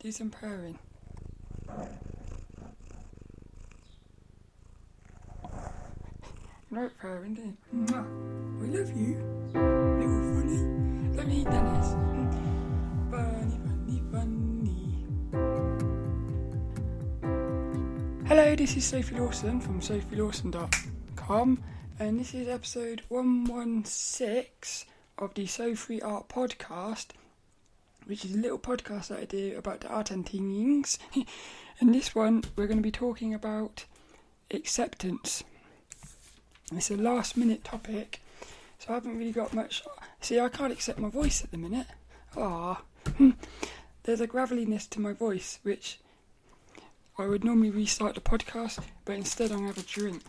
do some purring. Right, purring, do you? Mwah. I love you. Little funny. Let me eat Dennis. Funny, funny, funny. Hello, this is Sophie Lawson from sophielawson.com, and this is episode 116 of the So Free Art podcast, which is a little podcast that I do about the art and things. And this one, we're going to be talking about acceptance. It's a last minute topic, so I haven't really got much. See, I can't accept my voice at the minute. There's a graveliness to my voice, which I would normally restart the podcast, but instead I'm going to have a drink.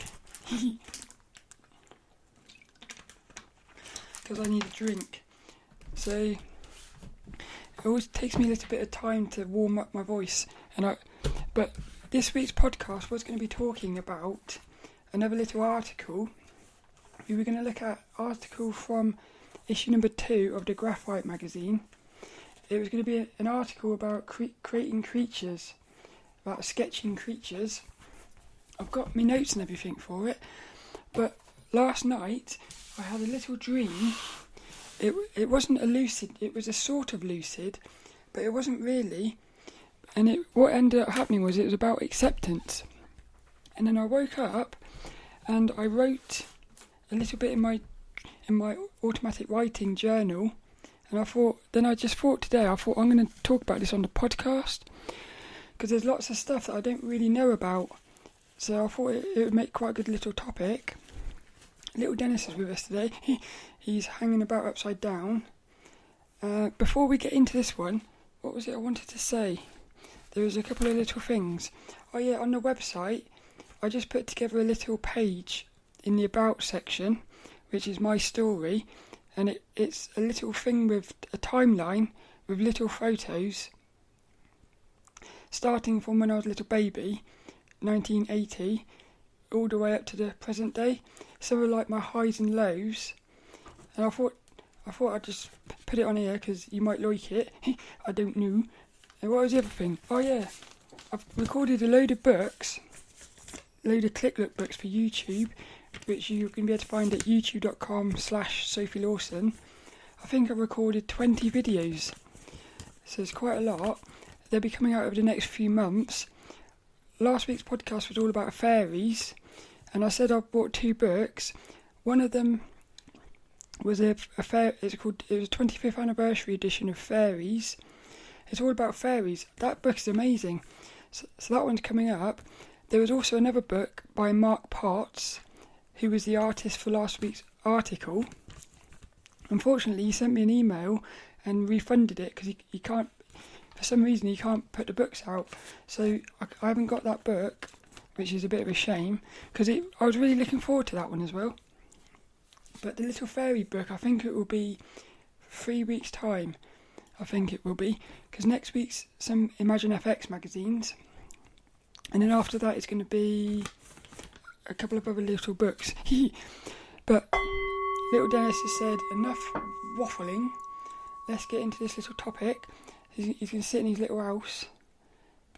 Because I need a drink. So it always takes me a little bit of time to warm up my voice. But this week's podcast was going to be talking about another little article. We were going to look at an article from issue number 2 of the Graphite magazine. It was going to be an article about creating creatures, about sketching creatures. I've got my notes and everything for it, but last night I had a little dream. It wasn't a lucid, it was a sort of lucid, but it wasn't really. And what ended up happening was it was about acceptance. And then I woke up and I wrote a little bit in my automatic writing journal, and I just thought today I'm going to talk about this on the podcast, because there's lots of stuff that I don't really know about, so I thought it would make quite a good little topic. Little Dennis is with us today. He's hanging about upside down. Before we get into this one, what was it I wanted to say? There was a couple of little things. Oh yeah, on the website I just put together a little page in the About section, which is my story, and it's a little thing with a timeline with little photos starting from when I was a little baby, 1980, all the way up to the present day. Some are like my highs and lows, and I thought I'd just put it on here because you might like it. I don't know. And what was the other thing? Oh yeah, I've recorded a load of books, load of click look books for YouTube, which you can be able to find at youtube.com/Sophie Lawson. I think I've recorded 20 videos, so it's quite a lot. They'll be coming out over the next few months. Last week's podcast was all about fairies, and I said I bought 2 books. One of them was it was a 25th anniversary edition of Fairies. It's all about fairies. That book is amazing. So that one's coming up. There was also another book by Mark Potts, who was the artist for last week's article. Unfortunately, he sent me an email and refunded it because he can't, for some reason, he can't put the books out. So I haven't got that book, which is a bit of a shame, because I was really looking forward to that one as well. But the little fairy book, I think it will be 3 weeks' time. I think it will be, because next week's some Imagine FX magazines, and then after that it's going to be a couple of other little books. But little Dennis has said enough waffling, let's get into this little topic. He's going to sit in his little house,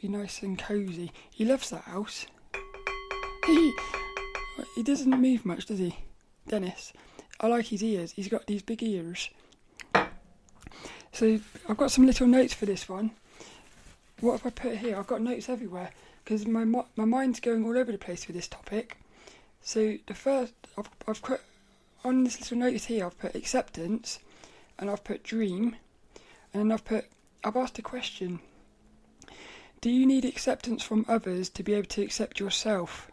be nice and cosy. He loves that house. He doesn't move much, does he, Dennis? I like his ears. He's got these big ears. So I've got some little notes for this one. What have I put here? I've got notes everywhere because my mind's going all over the place with this topic. So the first, I've put on this little notice here, I've put acceptance, and I've put dream, and then I've asked a question. Do you need acceptance from others to be able to accept yourself?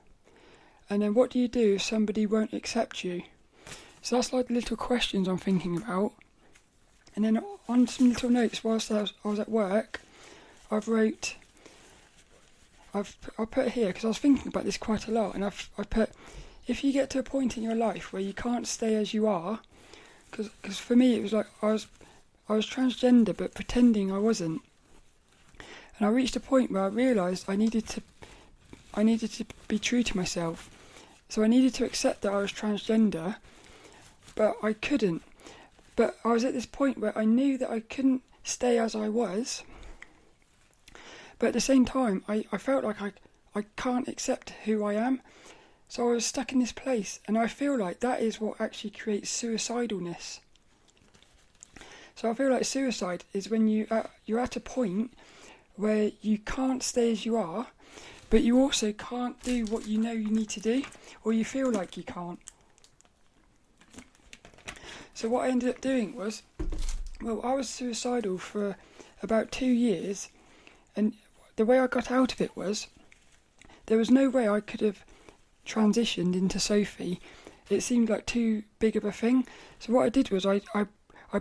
And then what do you do if somebody won't accept you? So that's like the little questions I'm thinking about. And then on some little notes whilst I was at work, I put here, because I was thinking about this quite a lot, and I put, if you get to a point in your life where you can't stay as you are, because for me it was like I was transgender but pretending I wasn't, and I reached a point where I realised I needed to be true to myself, so I needed to accept that I was transgender, but I couldn't. But I was at this point where I knew that I couldn't stay as I was, But at the same time, I felt like I can't accept who I am. So I was stuck in this place, and I feel like that is what actually creates suicidalness. So I feel like suicide is when you're at a point where you can't stay as you are, but you also can't do what you know you need to do, or you feel like you can't. So what I ended up doing was, I was suicidal for about 2 years, and the way I got out of it was, there was no way I could have transitioned into Sophie. It seemed like too big of a thing. So what I did was I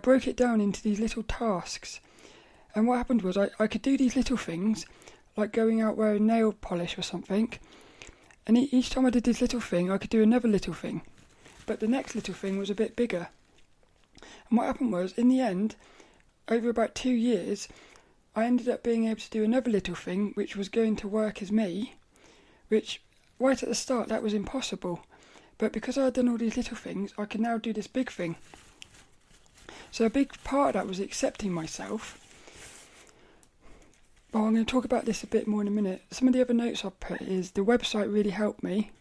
broke it down into these little tasks. And what happened was I could do these little things, like going out wearing nail polish or something. And each time I did this little thing, I could do another little thing. But the next little thing was a bit bigger. And what happened was, in the end, over about 2 years, I ended up being able to do another little thing, which was going to work as me, which, right at the start, that was impossible. But because I had done all these little things, I could now do this big thing. So a big part of that was accepting myself. I'm going to talk about this a bit more in a minute. Some of the other notes I put is the website really helped me.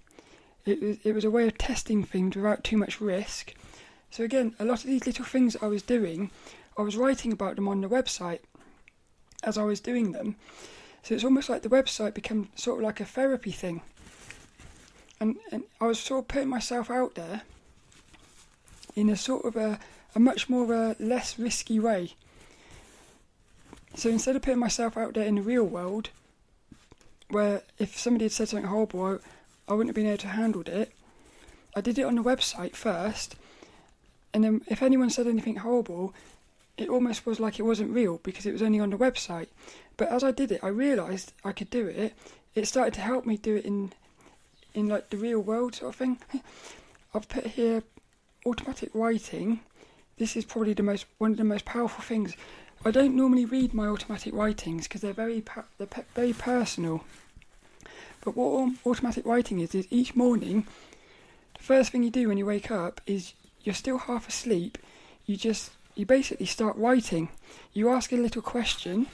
It was a way of testing things without too much risk. So again, a lot of these little things I was doing, I was writing about them on the website as I was doing them. So it's almost like the website became sort of like a therapy thing. And I was sort of putting myself out there in a sort of a much more less risky way. So instead of putting myself out there in the real world, where if somebody had said something horrible, I wouldn't have been able to handle it, I did it on the website first, and then if anyone said anything horrible, it almost was like it wasn't real because it was only on the website. But as I did it, I realised I could do it. It started to help me do it in like the real world sort of thing. I've put here automatic writing. This is probably one of the most powerful things. I don't normally read my automatic writings because they're very personal. But what automatic writing is each morning, the first thing you do when you wake up is you're still half asleep. You basically start writing. You ask a little question,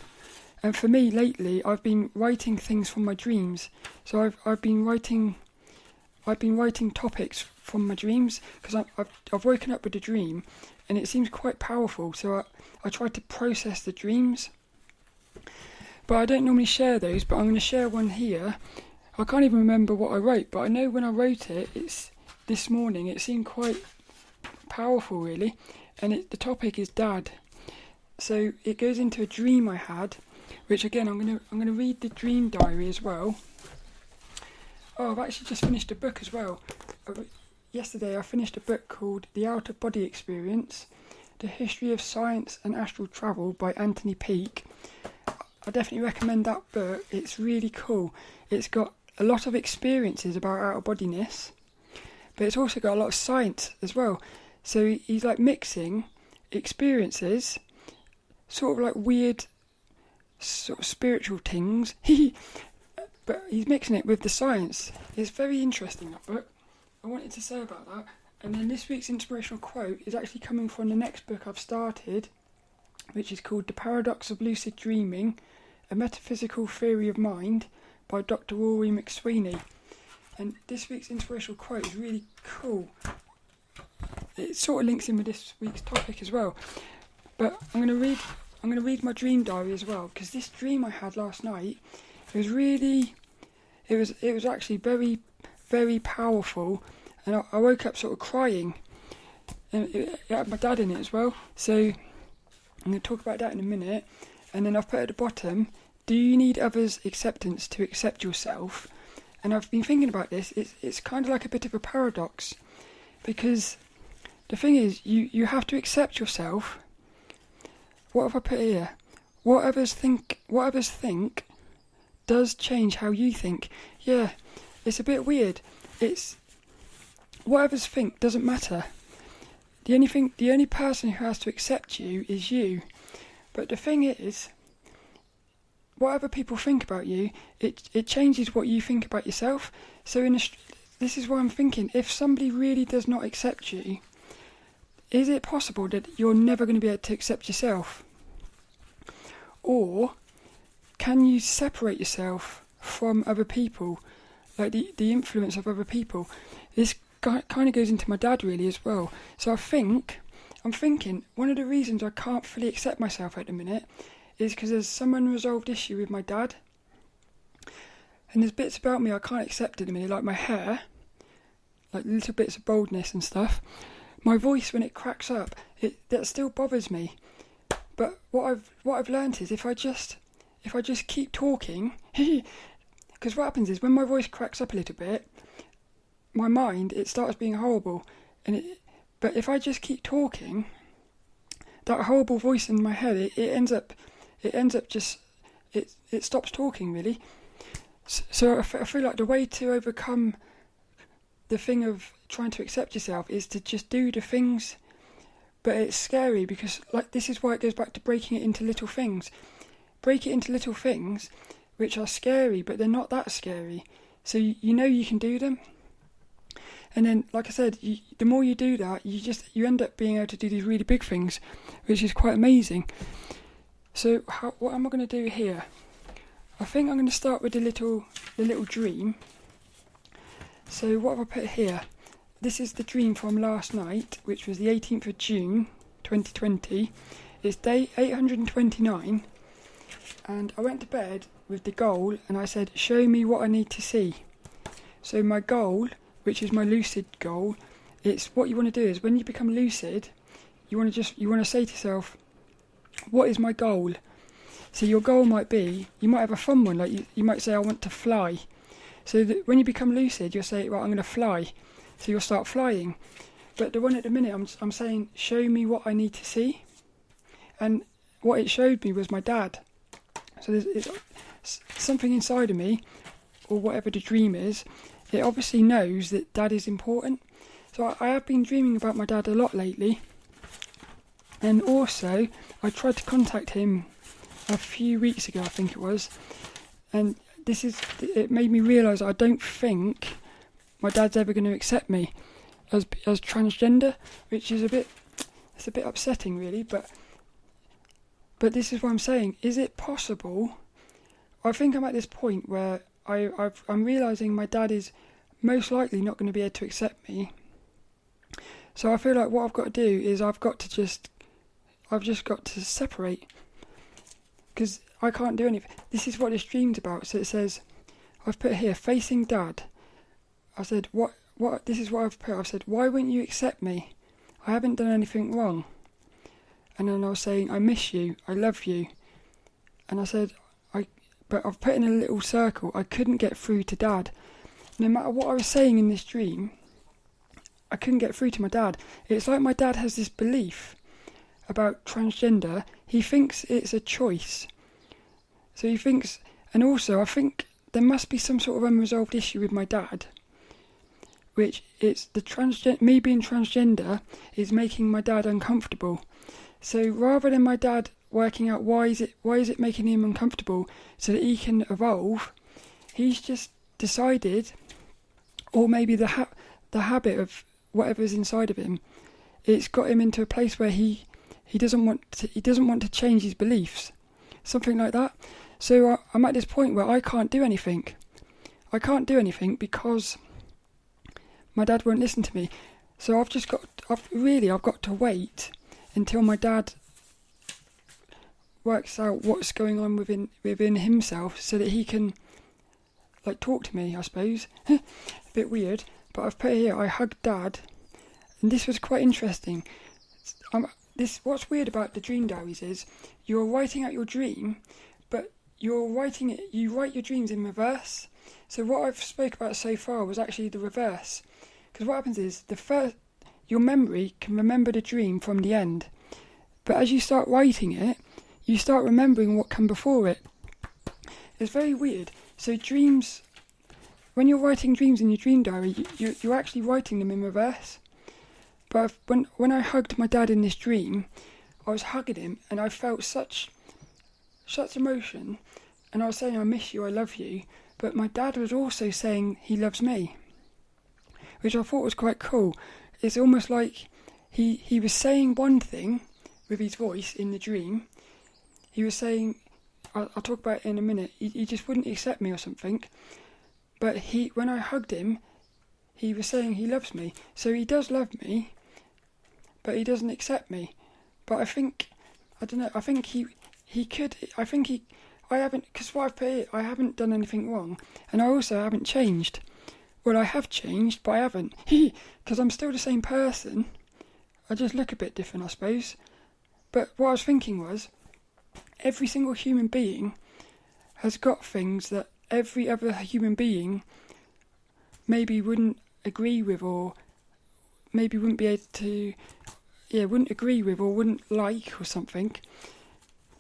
and for me lately, I've been writing things from my dreams. So I've been writing topics from my dreams because I've woken up with a dream, and it seems quite powerful. So I try to process the dreams, but I don't normally share those. But I'm going to share one here. I can't even remember what I wrote, but I know when I wrote it, it's this morning. It seemed quite powerful, really, and the topic is Dad. So it goes into a dream I had, which again I'm going to read the Dream Diary as well. Oh, I've actually just finished a book as well. Yesterday I finished a book called The Out-of-Body Experience, The History of Science and Astral Travel by Anthony Peake. I definitely recommend that book. It's really cool. It's got a lot of experiences about out-of-bodiness, but it's also got a lot of science as well. So he's like mixing experiences, sort of like weird sort of spiritual things, but he's mixing it with the science. It's very interesting, that book. I wanted to say about that. And then this week's inspirational quote is actually coming from the next book I've started, which is called The Paradox of Lucid Dreaming, A Metaphysical Theory of Mind by Dr. Rory McSweeney. And this week's inspirational quote is really cool. It sort of links in with this week's topic as well. But I'm going to read my dream diary as well, because this dream I had last night, it was actually very, very powerful, and I woke up sort of crying, and it had my dad in it as well. So I'm going to talk about that in a minute. And then I've put at the bottom, do you need others' acceptance to accept yourself? And I've been thinking about this. It's kind of like a bit of a paradox, because the thing is, you have to accept yourself. What have I put here? What others think does change how you think. Yeah, it's a bit weird. It's what others think doesn't matter. The only person who has to accept you is you. But the thing is, what other people think about you, it changes what you think about yourself. So this is why I'm thinking, if somebody really does not accept you, is it possible that you're never going to be able to accept yourself? Or can you separate yourself from other people, like the influence of other people? This kind of goes into my dad really as well. So I'm thinking one of the reasons I can't fully accept myself at the minute is because there's some unresolved issue with my dad. And there's bits about me I can't accept at the minute, like my hair, like little bits of baldness and stuff. My voice when it cracks up, that still bothers me. But what I've learnt is if I just keep talking, because what happens is when my voice cracks up a little bit, my mind, it starts being horrible, but if I just keep talking, that horrible voice in my head, it ends up just it stops talking really. So I feel like the way to overcome the thing of trying to accept yourself is to just do the things. But it's scary because like this is why it goes back to breaking it into little things. Break it into little things which are scary, but they're not that scary. So you know you can do them. And then, like I said, the more you do that, you end up being able to do these really big things, which is quite amazing. So what am I going to do here? I think I'm going to start with the little dream. So what have I put here? This is the dream from last night, which was the 18th of June, 2020. It's day 829, and I went to bed with the goal, and I said, show me what I need to see. So my goal, which is my lucid goal, it's what you want to do is when you become lucid, you want to say to yourself, what is my goal? So your goal might be, you might have a fun one, like you might say, I want to fly. So that when you become lucid, you'll say, well, I'm going to fly. So you'll start flying. But the one at the minute, I'm saying, show me what I need to see. And what it showed me was my dad. So there's something inside of me, or whatever the dream is, it obviously knows that dad is important. So I have been dreaming about my dad a lot lately. And also, I tried to contact him a few weeks ago, I think it was. And it made me realise I don't think my dad's ever going to accept me as transgender, which is a bit upsetting really, but this is what I'm saying. Is it possible? I think I'm at this point where I'm realising my dad is most likely not going to be able to accept me. So I feel like what I've got to do is I've just got to separate, because I can't do anything. This is what this dream's about. So it says, I've put here, facing dad. I said, what? This is what I've put. I've said, why won't you accept me? I haven't done anything wrong. And then I was saying, I miss you, I love you. And I said, but I've put in a little circle, I couldn't get through to dad. No matter what I was saying in this dream, I couldn't get through to my dad. It's like my dad has this belief about transgender. He thinks it's a choice. So he thinks, and also I think there must be some sort of unresolved issue with my dad, which it's me being transgender is making my dad uncomfortable. So rather than my dad working out why is it making him uncomfortable so that he can evolve, he's just decided, or maybe the habit of whatever's inside of him, it's got him into a place where he doesn't want to change his beliefs, something like that. So I'm at this point where I can't do anything. I can't do anything because my dad won't listen to me. So I've got to wait until my dad works out what's going on within himself, so that he can talk to me, I suppose. A bit weird, but I've put here, I hugged dad, and this was quite interesting. What's weird about the Dream Diaries is you're writing out your dream, but you write your dreams in reverse. So what I've spoke about so far was actually the reverse, because what happens is your memory can remember the dream from the end, but as you start writing it, you start remembering what came before it. It's very weird. So dreams, when you're writing dreams in your dream diary, you're actually writing them in reverse. But when I hugged my dad in this dream, I was hugging him and I felt such emotion, and I was saying, I miss you, I love you, but my dad was also saying he loves me, which I thought was quite cool. It's almost like he was saying one thing with his voice in the dream. He was saying, I'll talk about it in a minute. He just wouldn't accept me or something. But when I hugged him, he was saying he loves me. So he does love me, but he doesn't accept me. But I think he could. I haven't, because what I've put here, I haven't done anything wrong, and I also haven't changed. Well, I have changed, but I haven't. Because I'm still the same person. I just look a bit different, I suppose. But what I was thinking was, every single human being has got things that every other human being maybe wouldn't agree with, or maybe wouldn't be able to, wouldn't agree with or wouldn't like or something.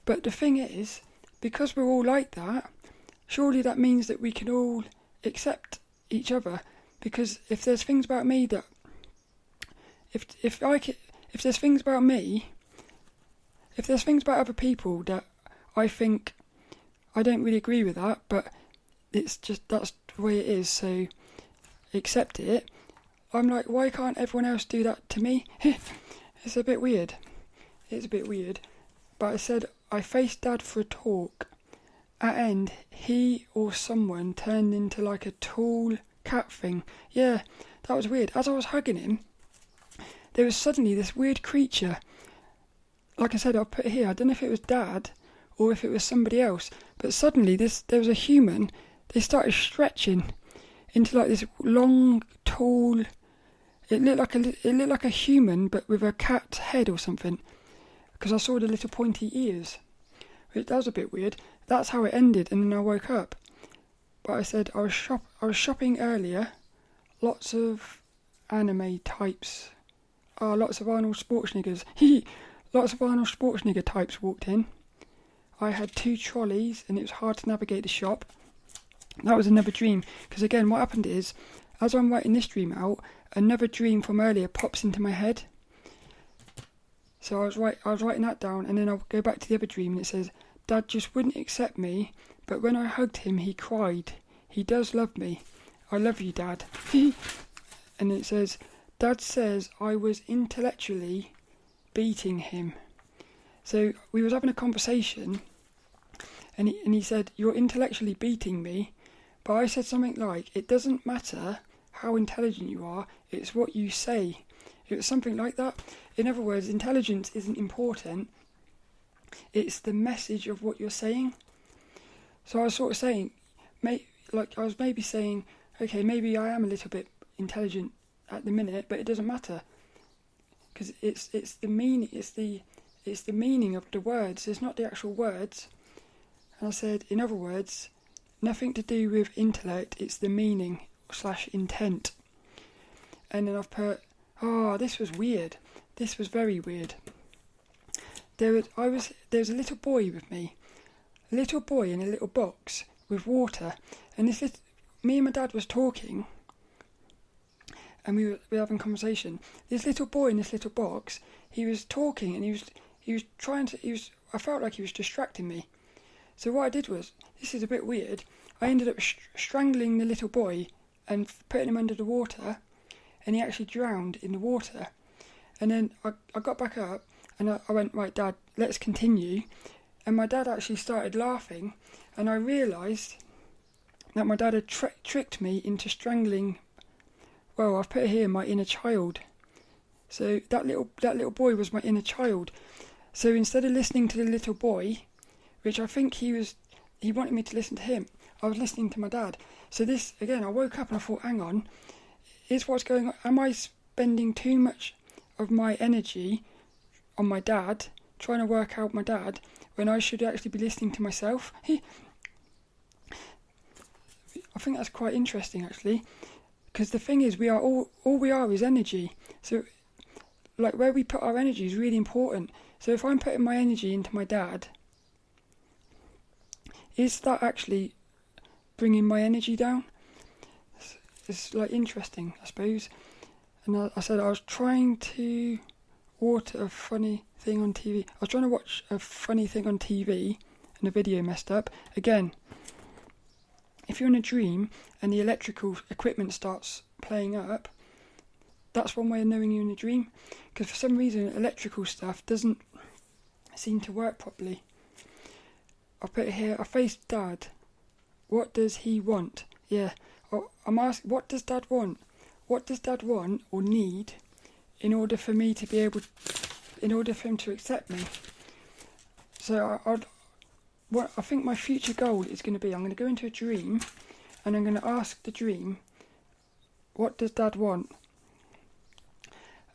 But the thing is, because we're all like that, surely that means that we can all accept each other. Because if there's things about me that, if there's things about me, if there's things about other people that I think I don't really agree with that, but it's just, that's the way it is, so accept it. I'm like, why can't everyone else do that to me? It's a bit weird. It's a bit weird. But I said, I faced Dad for a talk. At end, he or someone turned into like a tall cat thing. Yeah, that was weird. As I was hugging him, there was suddenly this weird creature. Like I said, I'll put it here. I don't know if it was Dad or if it was somebody else. But suddenly, there was a human. They started stretching into like this long, tall. It looked like a human, but with a cat's head or something. Because I saw the little pointy ears. That was a bit weird. That's how it ended, and then I woke up. But I said I was shopping earlier. Lots of anime types. Lots of Arnold Schwarzeneggers. Lots of Arnold Schwarzenegger types walked in. I had 2 trolleys, and it was hard to navigate the shop. That was another dream. Because again, what happened is, as I'm writing this dream out, another dream from earlier pops into my head. So I was writing that down, and then I'll go back to the other dream, and it says, Dad just wouldn't accept me, but when I hugged him, he cried. He does love me. I love you, Dad. And it says, Dad says I was intellectually beating him. So we was having a conversation, and he said, you're intellectually beating me, but I said something like, it doesn't matter how intelligent you are, it's what you say. It was something like that. In other words, intelligence isn't important. It's the message of what you're saying. So I was sort of saying, I was maybe saying, okay, maybe I am a little bit intelligent at the minute, but it doesn't matter, because it's the meaning. It's the meaning of the words. It's not the actual words. And I said, in other words, nothing to do with intellect. It's the meaning / intent. And then I've put, this was weird. This was very weird. There was a little boy with me. A little boy in a little box with water. And me and my dad was talking. And we were having a conversation. This little boy in this little box, he was talking, and I felt like he was distracting me. So what I did was, this is a bit weird, I ended up strangling the little boy and putting him under the water, and he actually drowned in the water. And then I got back up, and I went, right, Dad, let's continue. And my dad actually started laughing, and I realised that my dad had tricked me into strangling, well, I've put here, my inner child. So that little boy was my inner child. So instead of listening to the little boy, which I think he wanted me to listen to him, I was listening to my dad. So this, again, I woke up and I thought, hang on, is what's going on? Am I spending too much of my energy on my dad, trying to work out my dad, when I should actually be listening to myself? I think that's quite interesting, actually, because the thing is, all we are is energy. So, like, where we put our energy is really important. So if I'm putting my energy into my dad, is that actually bringing my energy down? It's like interesting, I suppose. And I said I was trying to watch a funny thing on TV. I was trying to watch a funny thing on TV, and the video messed up. Again, if you're in a dream and the electrical equipment starts playing up, that's one way of knowing you're in a dream. Because for some reason, electrical stuff doesn't seem to work properly. I put here, I faced Dad. What does he want? Yeah. I'm asking, what does Dad want? What does Dad want or need in order for me to be able, in order for him to accept me? So I think my future goal is going to be, I'm going to go into a dream and I'm going to ask the dream, what does Dad want?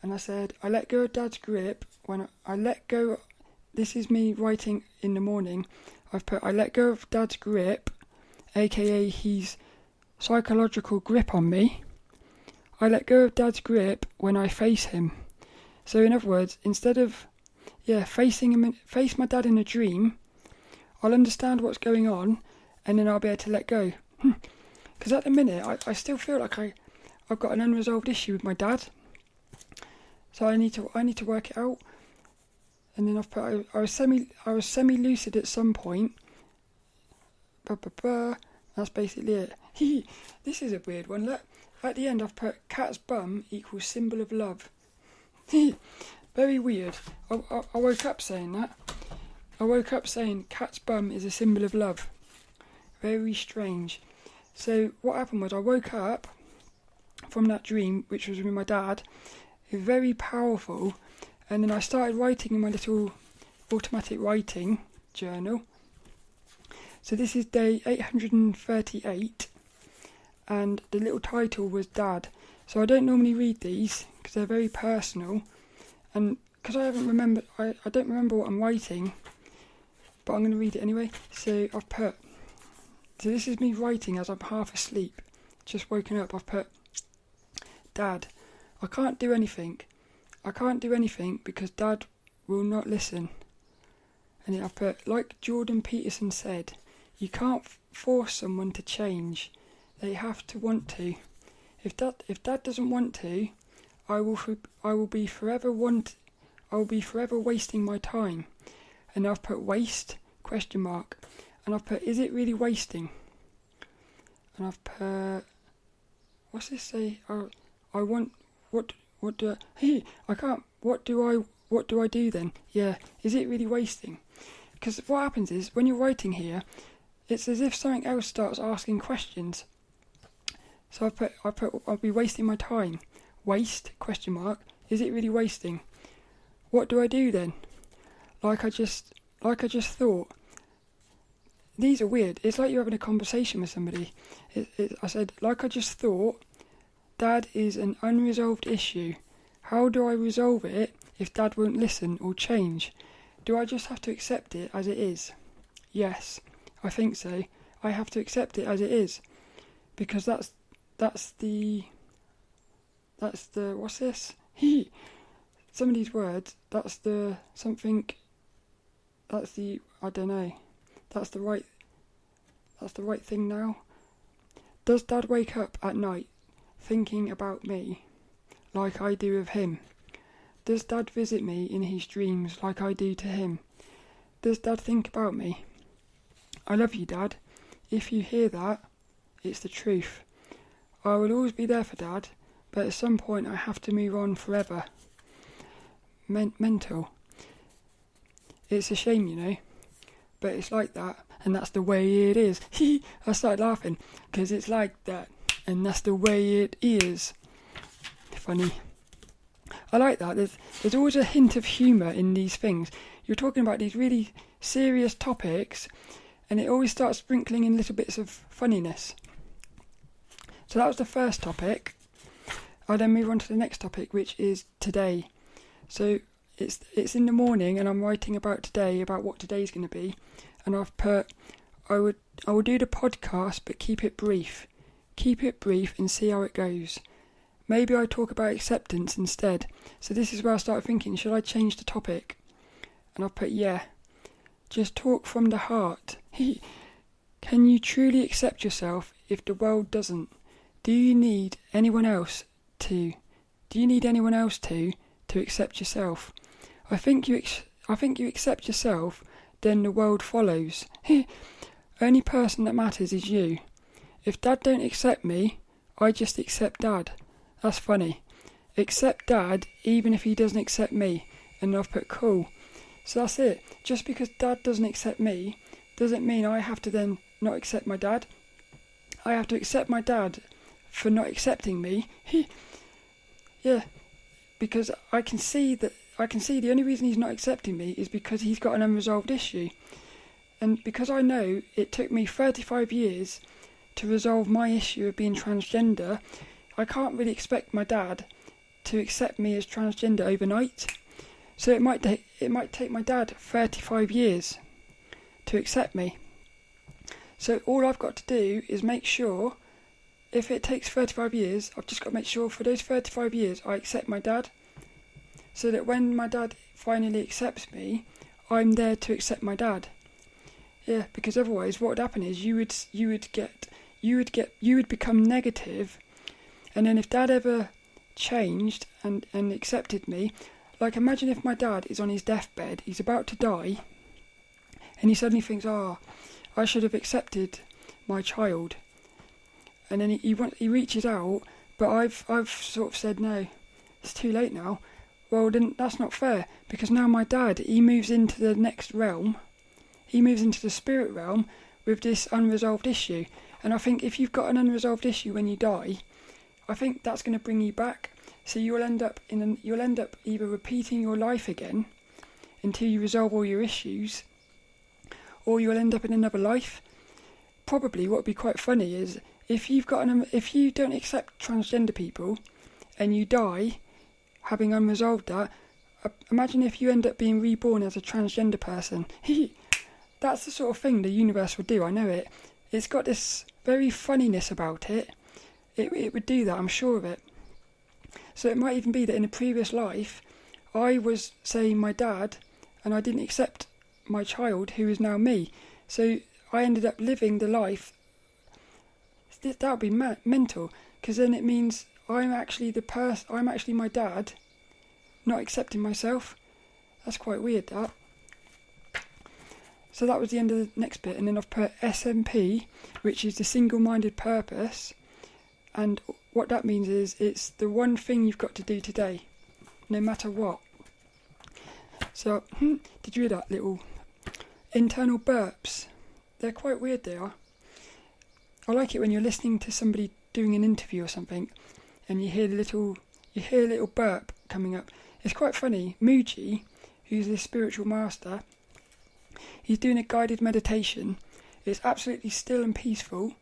And I said, I let go of Dad's grip when I let go. This is me writing in the morning. I've put, I let go of Dad's grip, aka his psychological grip on me. I let go of Dad's grip when I face him. So in other words, instead of facing him, face my dad in a dream, I'll understand what's going on, and then I'll be able to let go. Because at the minute, I still feel like I've got an unresolved issue with my dad. So I need to work it out. And then I've put, I was semi-lucid at some point. That's basically it. This is a weird one. Look, at the end I've put cat's bum equals symbol of love. Very weird. I woke up saying that. I woke up saying cat's bum is a symbol of love. Very strange. So what happened was I woke up from that dream, which was with my dad. It was very powerful. And then I started writing in my little automatic writing journal. So this is day 838, and the little title was Dad. So I don't normally read these because they're very personal, and because I don't remember what I'm writing, but I'm going to read it anyway. So I've put, so this is me writing as I'm half asleep, just woken up. I've put, Dad, I can't do anything. I can't do anything because Dad will not listen. And then I've put, like Jordan Peterson said, you can't force someone to change. They have to want to. If Dad doesn't want to, I will be forever wasting my time. And I've put waste ? And I've put, is it really wasting? And I've put, what's this say? I want what do I can't. What do I do then? Yeah, is it really wasting? Because what happens is when you're writing here, it's as if something else starts asking questions. So I put I'll be wasting my time. Waste ? Is it really wasting? What do I do then? Like I just thought. These are weird. It's like you're having a conversation with somebody. I said, like I just thought, Dad is an unresolved issue. How do I resolve it if Dad won't listen or change? Do I just have to accept it as it is? Yes, I think so. I have to accept it as it is. Because that's the what's this? Some of these words, I don't know. That's the right thing now. Does Dad wake up at night thinking about me like I do of him? Does Dad visit me in his dreams like I do to him? Does Dad think about me? I love you, Dad. If you hear that, it's the truth. I will always be there for Dad, but at some point I have to move on forever. Mental. It's a shame, you know, but it's like that, and that's the way it is. I started laughing, because it's like that, and that's the way it is. Funny. I like that. There's always a hint of humour in these things. You're talking about these really serious topics, and it always starts sprinkling in little bits of funniness. So that was the first topic. I'll then move on to the next topic, which is today. So it's in the morning, and I'm writing about today, about what today's going to be. And I've put, I will do the podcast, but keep it brief. Keep it brief and see how it goes. Maybe I talk about acceptance instead. So this is where I started thinking, should I change the topic? And I've put, yeah. Just talk from the heart. Can you truly accept yourself if the world doesn't? Do you need anyone else to accept yourself? I think you accept yourself, then the world follows. Only person that matters is you. If Dad don't accept me, I just accept Dad. That's funny. Accept Dad even if he doesn't accept me. And I've put cool. So that's it. Just because Dad doesn't accept me doesn't mean I have to then not accept my dad. I have to accept my dad for not accepting me. Yeah, because I can see the only reason he's not accepting me is because he's got an unresolved issue. And because I know it took me 35 years to resolve my issue of being transgender, I can't really expect my dad to accept me as transgender overnight. So it might take my dad 35 years to accept me. So all I've got to do is make sure, if it takes 35 years, I've just got to make sure for those 35 years I accept my dad, so that when my dad finally accepts me, I'm there to accept my dad. Yeah, because otherwise what would happen is you would become negative, and then if dad ever changed and accepted me, like imagine if my dad is on his deathbed, he's about to die, and he suddenly thinks, I should have accepted my child, and then he reaches out, but I've sort of said no, it's too late now. Well, then that's not fair, because now my dad, he moves into the next realm, he moves into the spirit realm with this unresolved issue. And I think if you've got an unresolved issue when you die, I think that's going to bring you back. So you'll end up either repeating your life again until you resolve all your issues, or you'll end up in another life. Probably what would be quite funny is if you don't accept transgender people and you die having unresolved that, imagine if you end up being reborn as a transgender person. That's the sort of thing the universe would do, I know it. It's got this very funniness about it. It would do that, I'm sure of it. So it might even be that in a previous life, I was, say, my dad, and I didn't accept my child, who is now me. So I ended up living the life. That would be mental, because then it means I'm actually my dad, not accepting myself. That's quite weird, that. So that was the end of the next bit, and then I've put SMP, which is the single-minded purpose, and what that means is it's the one thing you've got to do today, no matter what. So, did you hear that little internal burps? They're quite weird, they are. I like it when you're listening to somebody doing an interview or something, and you hear a little burp coming up. It's quite funny. Muji, who's this spiritual master, he's doing a guided meditation. It's absolutely still and peaceful,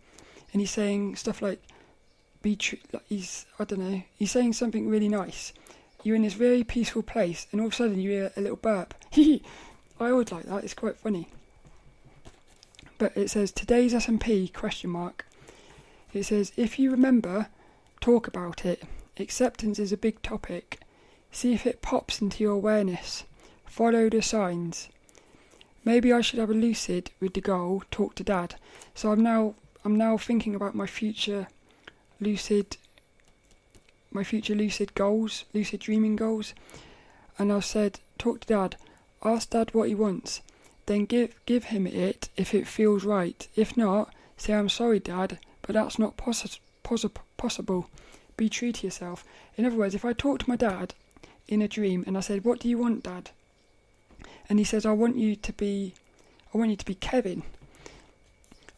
and he's saying stuff like, "Be true." Like he's saying something really nice. You're in this very peaceful place, and all of a sudden you hear a little burp. I always like that. It's quite funny. But it says today's SMP ? It says, if you remember, talk about it. Acceptance is a big topic. See if it pops into your awareness. Follow the signs. Maybe I should have a lucid with the goal, talk to dad. So I'm now thinking about my future lucid goals, lucid dreaming goals. And I've said, talk to dad, ask dad what he wants, then give him it if it feels right. If not, say I'm sorry dad, but that's not possible. Be true to yourself. In other words, if I talk to my dad in a dream and I said, what do you want, dad? And he says, I want you to be Kevin.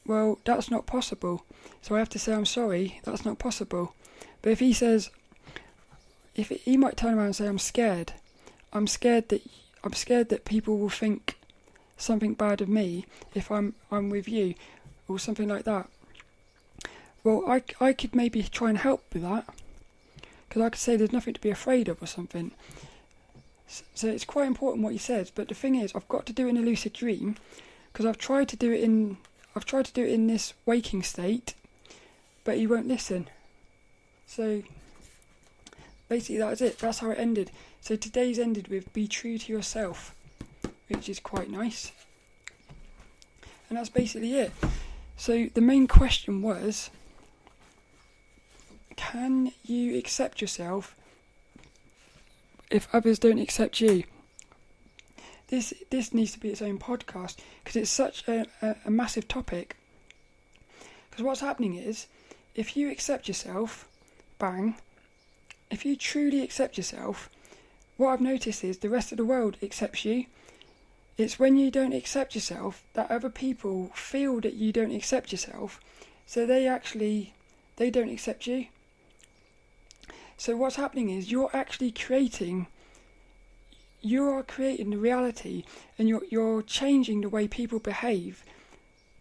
Well, that's not possible. So I have to say, I'm sorry, that's not possible. But if he says, he might turn around and say, I'm scared that people will think something bad of me if I'm with you, or something like that. Well, I could maybe try and help with that, because I could say there's nothing to be afraid of or something. So it's quite important what he says, but the thing is, I've got to do it in a lucid dream, because I've tried to do it in this waking state, but he won't listen. So basically that's it. That's how it ended. So today's ended with be true to yourself, which is quite nice. And that's basically it. So the main question was, can you accept yourself if others don't accept you? This needs to be its own podcast, because it's such a massive topic. Because what's happening is, if you accept yourself, bang, if you truly accept yourself, what I've noticed is the rest of the world accepts you. It's when you don't accept yourself that other people feel that you don't accept yourself, so they don't accept you. So what's happening is you are creating the reality, and you're changing the way people behave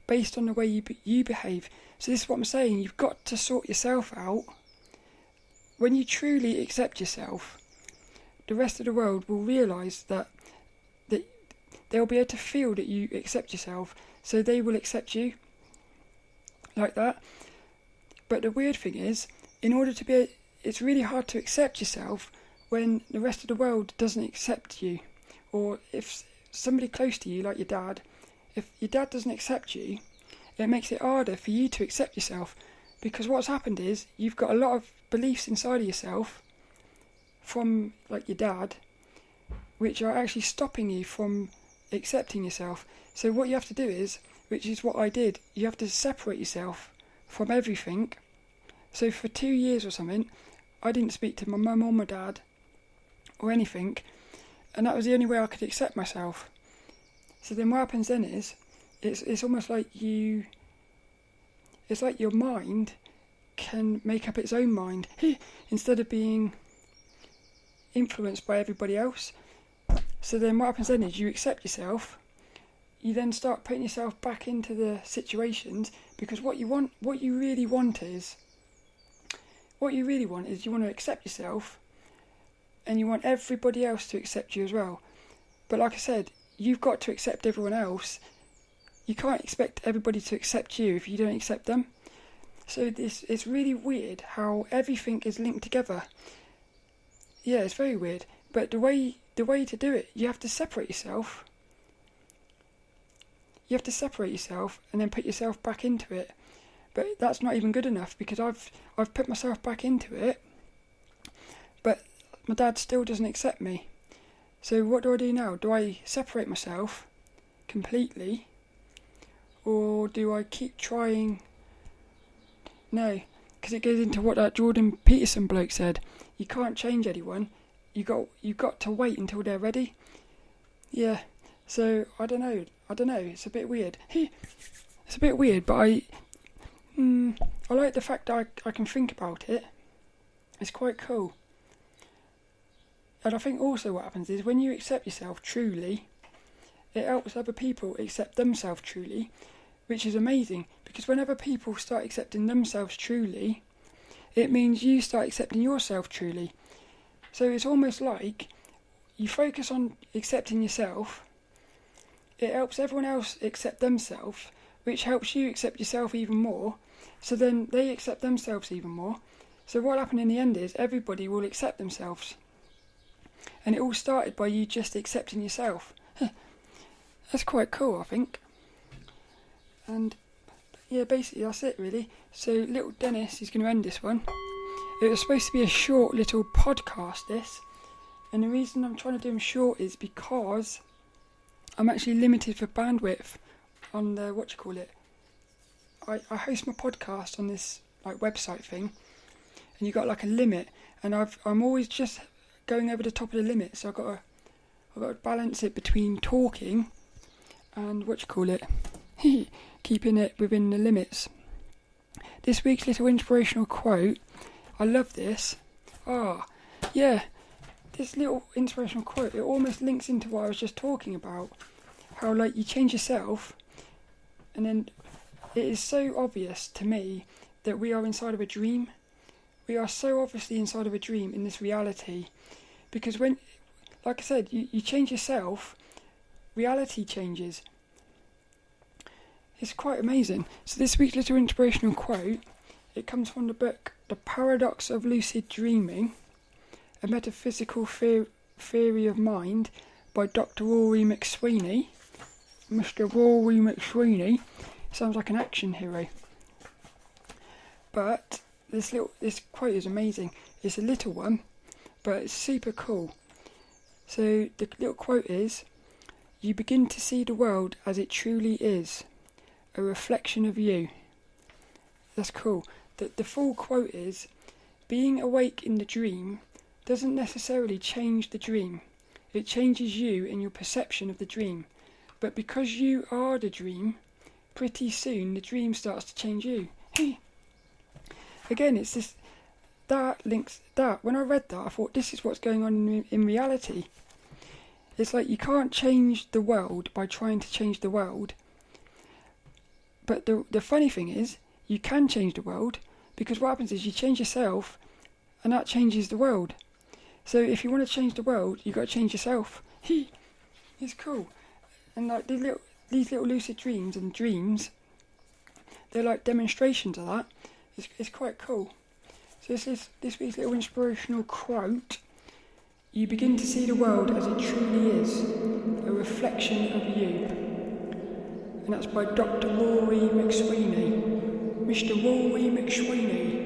based on the way you behave. So this is what I'm saying, you've got to sort yourself out. When you truly accept yourself, the rest of the world will realise that they'll be able to feel that you accept yourself, so they will accept you like that. But the weird thing is, it's really hard to accept yourself when the rest of the world doesn't accept you. Or if somebody close to you, like your dad, if your dad doesn't accept you, it makes it harder for you to accept yourself, because what's happened is you've got a lot of beliefs inside of yourself from like your dad, which are actually stopping you from accepting yourself. So what you have to do is, which is what I did, you have to separate yourself from everything. So for 2 years or something, I didn't speak to my mum or my dad or anything, and that was the only way I could accept myself. So then what happens then is, it's almost like it's like your mind can make up its own mind instead of being influenced by everybody else. So then what happens then is you accept yourself, you then start putting yourself back into the situations, because what you really want is you want to accept yourself, and you want everybody else to accept you as well. But like I said, you've got to accept everyone else. You can't expect everybody to accept you if you don't accept them. So it's really weird how everything is linked together. Yeah, it's very weird. But the way to do it, you have to separate yourself. You have to separate yourself and then put yourself back into it. But that's not even good enough, because I've put myself back into it, but my dad still doesn't accept me. So what do I do now? Do I separate myself completely, or do I keep trying? No, because it goes into what that Jordan Peterson bloke said. You can't change anyone. You got to wait until they're ready. Yeah. So I don't know. It's a bit weird. It's a bit weird, but I like the fact that I can think about it. It's quite cool. And I think also what happens is, when you accept yourself truly, it helps other people accept themselves truly, which is amazing, because when other people start accepting themselves truly, it means you start accepting yourself truly. So it's almost like you focus on accepting yourself, it helps everyone else accept themselves, which helps you accept yourself even more, so then they accept themselves even more. So what happened in the end is everybody will accept themselves. And it all started by you just accepting yourself. That's quite cool, I think. And yeah, basically that's it really. So little Dennis is going to end this one. It was supposed to be a short little podcast, this. And the reason I'm trying to do them short is because I'm actually limited for bandwidth on the, I host my podcast on this like website thing, and you got like a limit, and I'm always just going over the top of the limit, so I've got to balance it between talking and keeping it within the limits. This week's little inspirational quote, I love this. This little inspirational quote, it almost links into what I was just talking about, how like you change yourself, and then it is so obvious to me that we are inside of a dream. We are so obviously inside of a dream in this reality, because when, like I said, you change yourself, reality changes. It's quite amazing. So this week's little inspirational quote, it comes from the book The Paradox of Lucid Dreaming, a metaphysical theory of mind by Dr. Rory McSweeney. Mr. Rory McSweeney sounds like an action hero. But this quote is amazing. It's a little one, but it's super cool. So the little quote is, "You begin to see the world as it truly is, a reflection of you." That's cool. The full quote is, being awake in the dream doesn't necessarily change the dream. It changes you and your perception of the dream. But because you are the dream, pretty soon the dream starts to change you. Again, it's this, that links that. When I read that, I thought this is what's going on in reality. It's like you can't change the world by trying to change the world. But the funny thing is, you can change the world, because what happens is you change yourself, and that changes the world. So if you want to change the world, you've got to change yourself. It's cool. And like these little lucid dreams and dreams, they're like demonstrations of that. It's quite cool. So this week's little inspirational quote. You begin to see the world as it truly is, a reflection of you. And that's by Dr. Rory McSweeney. Mr. Rory McSweeney.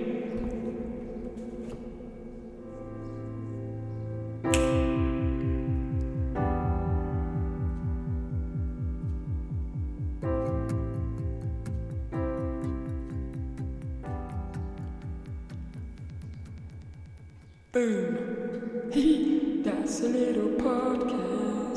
Boom. That's a little podcast.